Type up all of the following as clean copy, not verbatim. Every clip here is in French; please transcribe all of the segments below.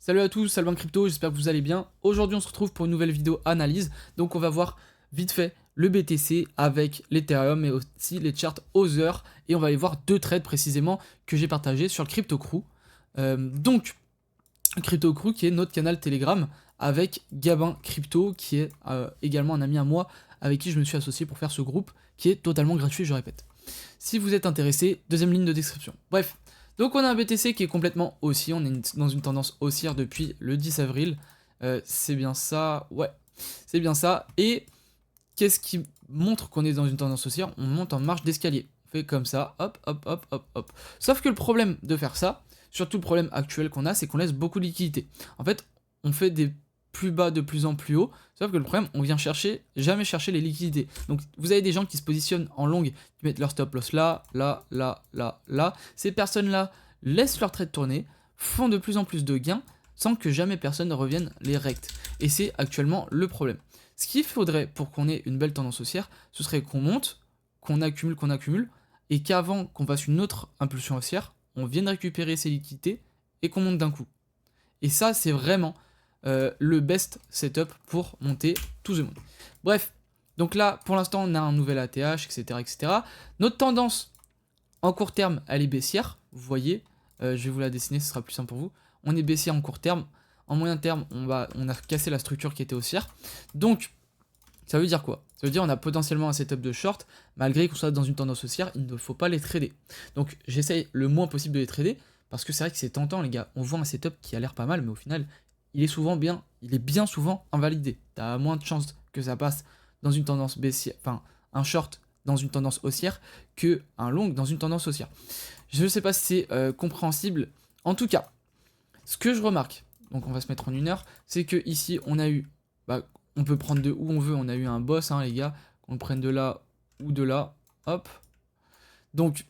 Salut à tous, Salvan Crypto, j'espère que vous allez bien. Aujourd'hui on se retrouve pour une nouvelle vidéo analyse. Donc on va voir vite fait le BTC avec l'Ethereum et aussi les charts Other. Et on va aller voir deux trades précisément que j'ai partagés sur le Crypto Crew. Donc Crypto Crew qui est notre canal Telegram avec Gabin Crypto qui est également un ami à moi avec qui je me suis associé pour faire ce groupe qui est totalement gratuit, je répète. Si vous êtes intéressé, deuxième ligne de description. Bref. Donc on a un BTC qui est complètement haussier, on est dans une tendance haussière depuis le 10 avril, c'est bien ça, ouais, c'est bien ça, et qu'est-ce qui montre qu'on est dans une tendance haussière? On monte en marche d'escalier, on fait comme ça, hop, hop, hop, hop, hop. Sauf que le problème de faire ça, surtout le problème actuel qu'on a, c'est qu'on laisse beaucoup de liquidités. En fait, on fait des plus bas de plus en plus haut, sauf que le problème, on vient jamais chercher les liquidités. Donc vous avez des gens qui se positionnent en longue, qui mettent leur stop loss là, là, là, là, là. Ces personnes-là laissent leur trade tourner, font de plus en plus de gains, sans que jamais personne ne revienne les rects. Et c'est actuellement le problème. Ce qu'il faudrait pour qu'on ait une belle tendance haussière, ce serait qu'on monte, qu'on accumule, et qu'avant qu'on fasse une autre impulsion haussière, on vienne récupérer ces liquidités et qu'on monte d'un coup. Et ça, c'est vraiment le best setup pour monter tout the monde. Bref, donc là, pour l'instant, on a un nouvel ATH, etc., etc. Notre tendance en court terme, elle est baissière. Vous voyez, je vais vous la dessiner, ce sera plus simple pour vous. On est baissier en court terme. En moyen terme, on a cassé la structure qui était haussière. Donc, ça veut dire quoi? Ça veut dire qu'on a potentiellement un setup de short, malgré qu'on soit dans une tendance haussière, il ne faut pas les trader. Donc, j'essaye le moins possible de les trader, parce que c'est vrai que c'est tentant, les gars. On voit un setup qui a l'air pas mal, mais au final, il est bien souvent invalidé. Tu as moins de chances que ça passe dans une tendance baissière, enfin, un short dans une tendance haussière, que un long dans une tendance haussière. Je ne sais pas si c'est compréhensible. En tout cas, ce que je remarque, donc on va se mettre en 1 heure, c'est que ici on a eu, on peut prendre de où on veut, on a eu un boss, hein, les gars, qu'on le prenne de là ou de là, hop. Donc,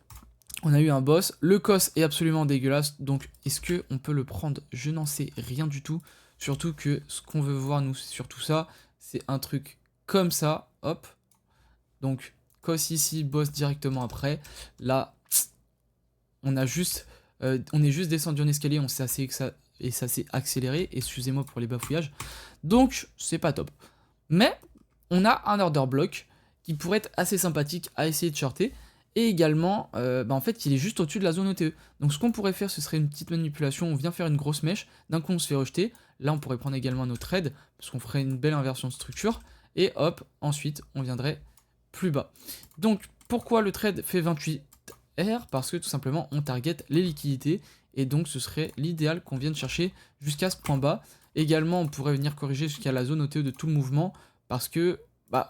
on a eu un boss, le cos est absolument dégueulasse, donc est-ce qu'on peut le prendre? Je n'en sais rien du tout, surtout que ce qu'on veut voir nous sur tout ça, c'est un truc comme ça, hop. Donc, cos ici, boss directement après, là, on est juste descendu en escalier, et ça s'est accéléré, excusez-moi pour les bafouillages, donc c'est pas top. Mais on a un order block qui pourrait être assez sympathique à essayer de shorter, et également, en fait, il est juste au-dessus de la zone OTE. Donc ce qu'on pourrait faire, ce serait une petite manipulation, on vient faire une grosse mèche, d'un coup on se fait rejeter, là on pourrait prendre également nos trades, parce qu'on ferait une belle inversion de structure, et hop, ensuite on viendrait plus bas. Donc pourquoi le trade fait 28 R? Parce que tout simplement on target les liquidités, et donc ce serait l'idéal qu'on vienne chercher jusqu'à ce point bas. Également on pourrait venir corriger jusqu'à la zone OTE de tout le mouvement, parce que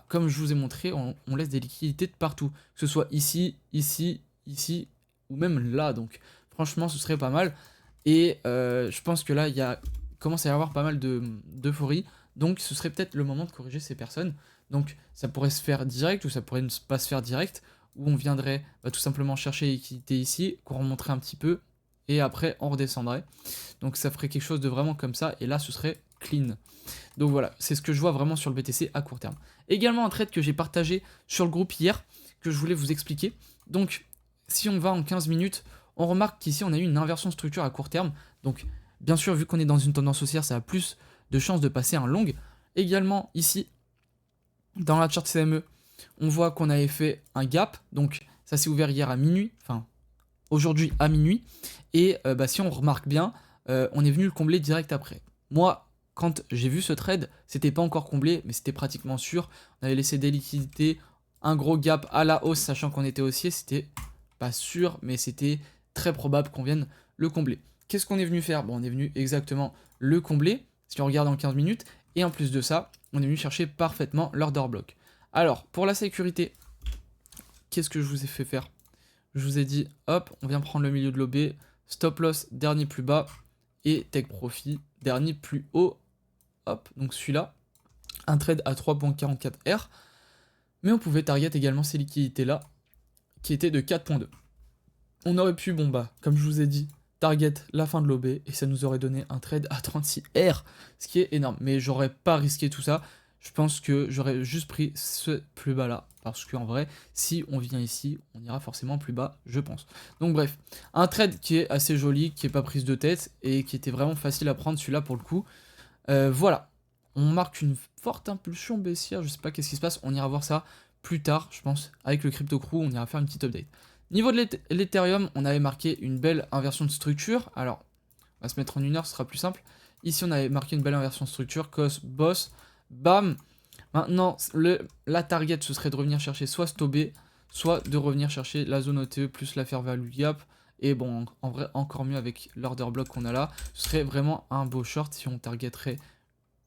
comme je vous ai montré, on laisse des liquidités de partout, que ce soit ici, ici, ici, ou même là, donc franchement ce serait pas mal, et je pense que là il commence à y avoir pas mal d'euphorie, donc ce serait peut-être le moment de corriger ces personnes. Donc ça pourrait se faire direct, ou ça pourrait ne pas se faire direct, où on viendrait tout simplement chercher les liquidités ici, qu'on remonterait un petit peu, et après on redescendrait. Donc ça ferait quelque chose de vraiment comme ça, et là ce serait clean. Donc voilà, c'est ce que je vois vraiment sur le BTC à court terme. Également un trade que j'ai partagé sur le groupe hier, que je voulais vous expliquer. Donc si on va en 15 minutes, on remarque qu'ici on a eu une inversion de structure à court terme. Donc bien sûr, vu qu'on est dans une tendance haussière, ça a plus de chances de passer un long. Également ici, dans la chart CME, on voit qu'on avait fait un gap, donc ça s'est ouvert hier à minuit, enfin aujourd'hui à minuit, et si on remarque bien, on est venu le combler direct après. Moi, quand j'ai vu ce trade, c'était pas encore comblé, mais c'était pratiquement sûr. On avait laissé des liquidités, un gros gap à la hausse, sachant qu'on était haussier, c'était pas sûr, mais c'était très probable qu'on vienne le combler. Qu'est-ce qu'on est venu faire? Bon, on est venu exactement le combler, si on regarde en 15 minutes, et en plus de ça, on est venu chercher parfaitement l'order block. Alors, pour la sécurité, qu'est-ce que je vous ai fait faire? Je vous ai dit, hop, on vient prendre le milieu de l'OB, stop loss, dernier plus bas, et take profit, dernier plus haut, hop, donc celui-là, un trade à 3.44 R, mais on pouvait target également ces liquidités-là, qui étaient de 4.2. On aurait pu, comme je vous ai dit, target la fin de l'OB, et ça nous aurait donné un trade à 36 R, ce qui est énorme, mais j'aurais pas risqué tout ça. je pense que j'aurais juste pris ce plus bas là. Parce qu'en vrai, si on vient ici, on ira forcément plus bas, je pense. Donc bref, un trade qui est assez joli, qui n'est pas prise de tête et qui était vraiment facile à prendre celui-là pour le coup. Voilà, on marque une forte impulsion baissière, je sais pas qu'est-ce qui se passe, on ira voir ça plus tard, je pense, avec le Crypto Crew, on ira faire une petite update. Niveau de l'Ethereum, on avait marqué une belle inversion de structure, alors, on va se mettre en 1 heure, ce sera plus simple. Ici, on avait marqué une belle inversion de structure, cos, boss, bam. Maintenant, la target, ce serait de revenir chercher soit Stobé, soit de revenir chercher la zone OTE plus la fair value gap. Et bon, en vrai, encore mieux avec l'order block qu'on a là. Ce serait vraiment un beau short si on targeterait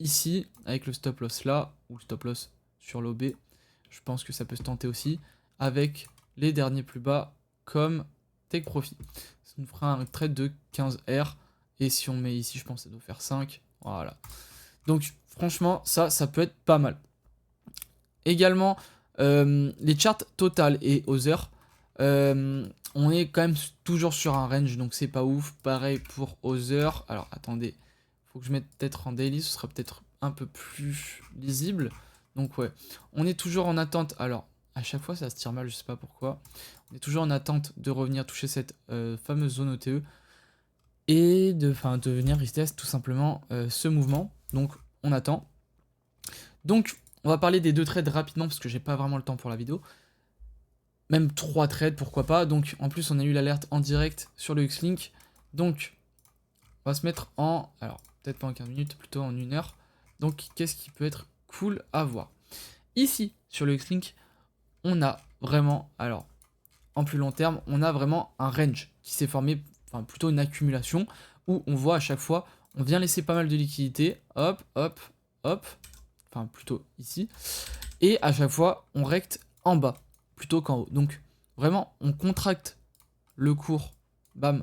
ici, avec le stop loss là, ou le stop loss sur l'OB. Je pense que ça peut se tenter aussi, avec les derniers plus bas, comme take profit. Ça nous fera un trade de 15 R. Et si on met ici, je pense que ça doit faire 5. Voilà. Donc, franchement, ça peut être pas mal. Également, les charts Total et Other, on est quand même toujours sur un range, donc c'est pas ouf. Pareil pour Other. Alors, attendez, faut que je mette peut-être en daily, ce sera peut-être un peu plus lisible. Donc ouais, on est toujours en attente. Alors, à chaque fois, ça se tire mal, je sais pas pourquoi. On est toujours en attente de revenir toucher cette fameuse zone OTE et de venir retest tout simplement ce mouvement. Donc, on attend. Donc, on va parler des 2 trades rapidement parce que j'ai pas vraiment le temps pour la vidéo. Même 3 trades, pourquoi pas. Donc, en plus, on a eu l'alerte en direct sur le Xlink. Donc, on va se mettre en... Alors, peut-être pas en 15 minutes, plutôt en 1 heure. Donc, qu'est-ce qui peut être cool à voir? Ici, sur le Xlink, on a vraiment... Alors, en plus long terme, on a vraiment un range qui s'est formé, enfin, plutôt une accumulation, où on voit à chaque fois, on vient laisser pas mal de liquidités. Hop, hop, hop. Enfin, plutôt ici. Et à chaque fois, on recte en bas, plutôt qu'en haut. Donc, vraiment, on contracte le cours. Bam.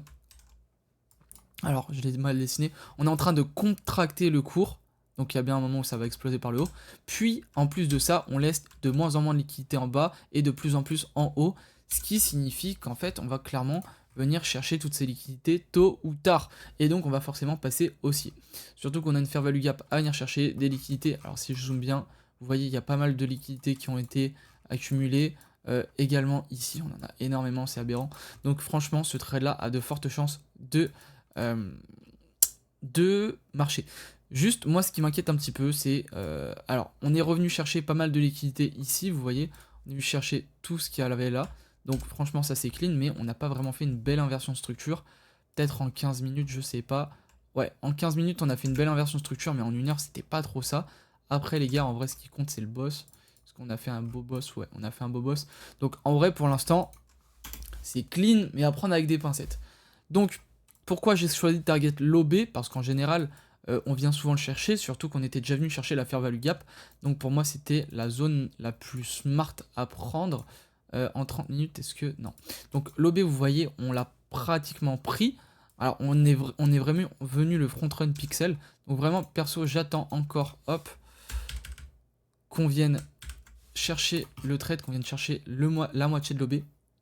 Alors, je l'ai mal dessiné. On est en train de contracter le cours. Donc, il y a bien un moment où ça va exploser par le haut. Puis, en plus de ça, on laisse de moins en moins de liquidité en bas et de plus en plus en haut. Ce qui signifie qu'en fait, on va clairement venir chercher toutes ces liquidités tôt ou tard. Et donc, on va forcément passer aussi. Surtout qu'on a une fair value gap à venir chercher des liquidités. Alors, si je zoome bien, vous voyez, il y a pas mal de liquidités qui ont été accumulées. Également, ici, on en a énormément, c'est aberrant. Donc, franchement, ce trade-là a de fortes chances de marcher. Juste, moi, ce qui m'inquiète un petit peu, c'est... alors, on est revenu chercher pas mal de liquidités ici, vous voyez. On est venu chercher tout ce qu'il y avait là. Donc franchement ça c'est clean, mais on n'a pas vraiment fait une belle inversion de structure. Peut-être en 15 minutes, je sais pas. Ouais, en 15 minutes on a fait une belle inversion de structure, mais en 1 heure c'était pas trop ça. Après les gars, en vrai ce qui compte c'est le boss. Est-ce qu'on a fait un beau boss? Ouais, on a fait un beau boss. Donc en vrai pour l'instant, c'est clean, mais à prendre avec des pincettes. Donc pourquoi j'ai choisi de target l'OB? Parce qu'en général, on vient souvent le chercher, surtout qu'on était déjà venu chercher la fair value gap. Donc pour moi c'était la zone la plus smart à prendre. En 30 minutes, est-ce que... Non. Donc l'OB, vous voyez, on l'a pratiquement pris. Alors, on est vraiment venu le front run pixel. Donc vraiment, perso, j'attends encore, hop, qu'on vienne chercher le trade, qu'on vienne chercher la moitié de l'OB. En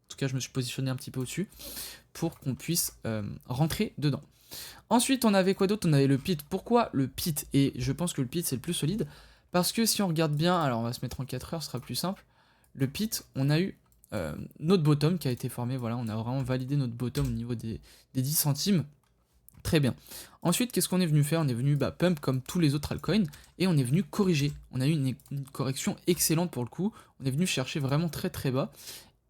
tout cas, je me suis positionné un petit peu au-dessus pour qu'on puisse rentrer dedans. Ensuite, on avait quoi d'autre? On avait le pit. Pourquoi le pit? Et je pense que le pit, c'est le plus solide. Parce que si on regarde bien, alors on va se mettre en 4 heures, ce sera plus simple. Le pit, on a eu notre bottom qui a été formé, voilà, on a vraiment validé notre bottom au niveau des 10 centimes. Très bien. Ensuite, qu'est-ce qu'on est venu faire? On est venu pump comme tous les autres altcoins et on est venu corriger. On a eu une correction excellente pour le coup. On est venu chercher vraiment très très bas.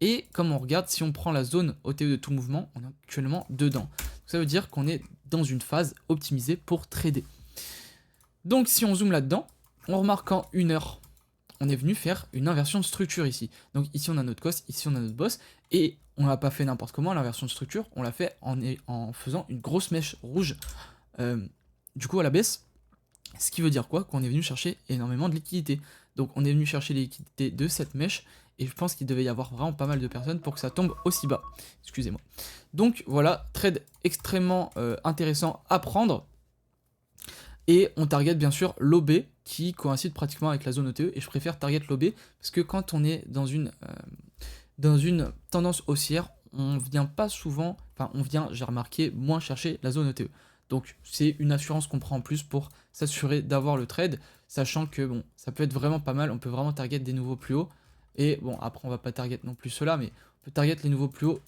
Et comme on regarde, si on prend la zone OTE de tout mouvement, on est actuellement dedans. Ça veut dire qu'on est dans une phase optimisée pour trader. Donc si on zoome là-dedans, on remarque en 1 heure, on est venu faire une inversion de structure ici. Donc ici on a notre cost, ici on a notre boss, et on l'a pas fait n'importe comment l'inversion de structure, on l'a fait en faisant une grosse mèche rouge, du coup à la baisse, ce qui veut dire quoi? Qu'on est venu chercher énormément de liquidités. Donc on est venu chercher les liquidités de cette mèche, et je pense qu'il devait y avoir vraiment pas mal de personnes pour que ça tombe aussi bas. Excusez-moi. Donc voilà, trade extrêmement intéressant à prendre. Et on target bien sûr l'OB qui coïncide pratiquement avec la zone OTE. Et je préfère target l'OB parce que quand on est dans une tendance haussière, on vient pas souvent, enfin on vient, j'ai remarqué, moins chercher la zone OTE. Donc c'est une assurance qu'on prend en plus pour s'assurer d'avoir le trade, sachant que bon, ça peut être vraiment pas mal, on peut vraiment target des nouveaux plus hauts. Et bon, après on va pas target non plus cela, mais on peut target les nouveaux plus hauts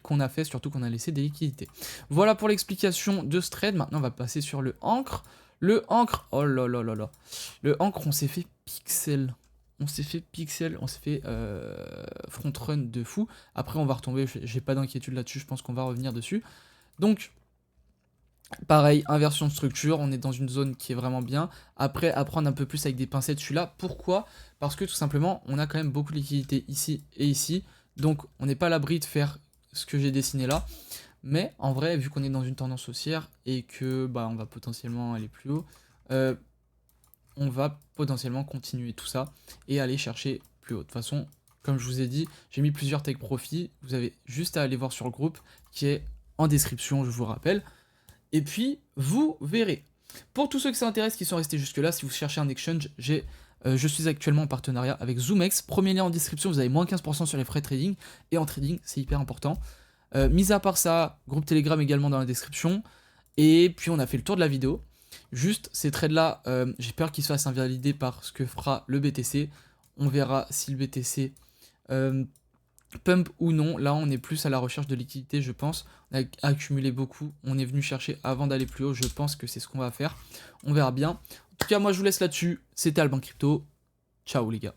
qu'on a fait, surtout qu'on a laissé des liquidités. Voilà pour l'explication de ce trade. Maintenant on va passer sur le ancre. Le ancre, oh là là là là. Le ancre, on s'est fait pixel. On s'est fait front run de fou. Après on va retomber, j'ai pas d'inquiétude là-dessus, je pense qu'on va revenir dessus. Donc pareil, inversion de structure, on est dans une zone qui est vraiment bien. Après, à prendre un peu plus avec des pincettes celui-là. Pourquoi? Parce que tout simplement, on a quand même beaucoup de liquidités ici et ici. Donc, on n'est pas à l'abri de faire ce que j'ai dessiné là. Mais en vrai, vu qu'on est dans une tendance haussière et que bah, on va potentiellement aller plus haut, on va potentiellement continuer tout ça et aller chercher plus haut. De toute façon, comme je vous ai dit, j'ai mis plusieurs take profit. Vous avez juste à aller voir sur le groupe qui est en description, je vous rappelle. Et puis, vous verrez. Pour tous ceux que ça intéresse, qui sont restés jusque-là, si vous cherchez un exchange, je suis actuellement en partenariat avec ZoomEx. Premier lien en description, vous avez moins 15% sur les frais de trading. Et en trading, c'est hyper important. Mis à part ça, groupe Telegram également dans la description. Et puis, on a fait le tour de la vidéo. Juste, ces trades-là, j'ai peur qu'ils se fassent invalider par ce que fera le BTC. On verra si le BTC... pump ou non, là on est plus à la recherche de liquidité, je pense. On a accumulé beaucoup, on est venu chercher avant d'aller plus haut, je pense que c'est ce qu'on va faire. On verra bien. En tout cas, moi je vous laisse là-dessus. C'était Albin Crypto. Ciao les gars.